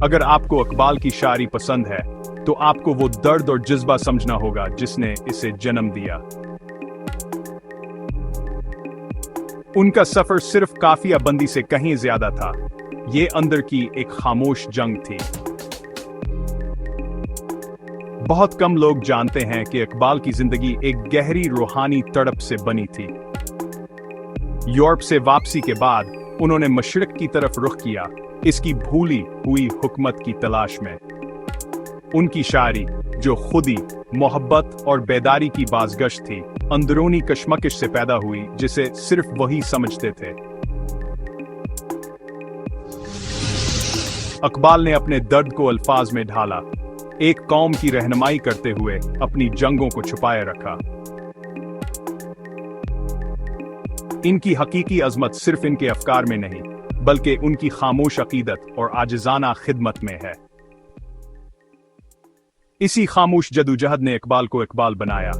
अगर आपको इकबाल की शायरी पसंद है तो आपको वो दर्द और जज्बा समझना होगा जिसने इसे जन्म दिया। उनका सफर सिर्फ काफिया बंदी से कहीं ज्यादा था। ये अंदर की एक खामोश जंग थी। बहुत कम लोग जानते हैं कि इकबाल की जिंदगी एक गहरी रूहानी तड़प से बनी थी। यूरोप से वापसी के बाद उन्होंने मशरिक की तरफ रुख किया, इसकी भूली हुई हुकूमत की तलाश में। उनकी शायरी, जो खुदी, मोहब्बत और बेदारी की बाज़गश थी, अंदरूनी कशमकश से पैदा हुई जिसे सिर्फ वही समझते थे। इकबाल ने अपने दर्द को अल्फाज में ढाला, एक कौम की रहनुमाई करते हुए अपनी जंगों को छुपाए रखा। इनकी हकीकी अजमत सिर्फ इनके अफकार में नहीं, बल्कि उनकी खामोश अकीदत और आजिजाना खिदमत में है। इसी खामोश जदोजहद ने इकबाल को इकबाल बनाया।